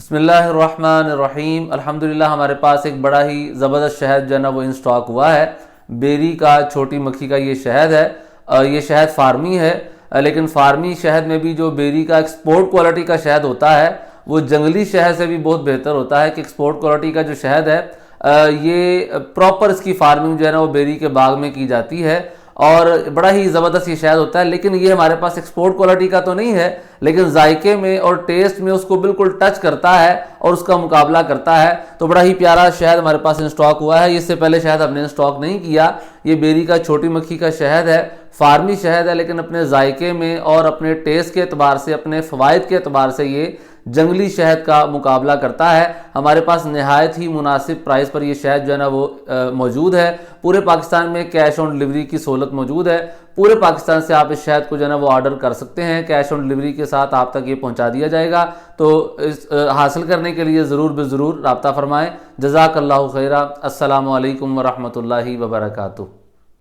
بسم اللہ الرحمن الرحیم۔ الحمدللہ ہمارے پاس ایک بڑا ہی زبردست شہد جو ہے نا وہ ان سٹاک ہوا ہے۔ بیری کا چھوٹی مکھی کا یہ شہد ہے۔ یہ شہد فارمی ہے، لیکن فارمی شہد میں بھی جو بیری کا ایکسپورٹ کوالٹی کا شہد ہوتا ہے وہ جنگلی شہد سے بھی بہت بہتر ہوتا ہے کہ ایکسپورٹ کوالٹی کا جو شہد ہے یہ پراپر اس کی فارمنگ جو ہے نا وہ بیری کے باغ میں کی جاتی ہے اور بڑا ہی زبردست یہ شہد ہوتا ہے۔ لیکن یہ ہمارے پاس ایکسپورٹ کوالٹی کا تو نہیں ہے، لیکن ذائقے میں اور ٹیسٹ میں اس کو بالکل ٹچ کرتا ہے اور اس کا مقابلہ کرتا ہے۔ تو بڑا ہی پیارا شہد ہمارے پاس ان سٹاک ہوا ہے۔ اس سے پہلے شہد ہم نے ان سٹاک نہیں کیا۔ یہ بیری کا چھوٹی مکھی کا شہد ہے، فارمی شہد ہے، لیکن اپنے ذائقے میں اور اپنے ٹیسٹ کے اعتبار سے، اپنے فوائد کے اعتبار سے یہ جنگلی شہد کا مقابلہ کرتا ہے۔ ہمارے پاس نہایت ہی مناسب پرائس پر یہ شہد جو ہے نا وہ موجود ہے۔ پورے پاکستان میں کیش آن ڈلیوری کی سہولت موجود ہے۔ پورے پاکستان سے آپ اس شہد کو جو ہے نا وہ آرڈر کر سکتے ہیں، کیش آن ڈلیوری کے ساتھ آپ تک یہ پہنچا دیا جائے گا۔ تو اس حاصل کرنے کے لیے ضرور رابطہ فرمائیں۔ جزاک اللہ خیرہ۔ السلام علیکم ورحمۃ اللہ وبرکاتہ۔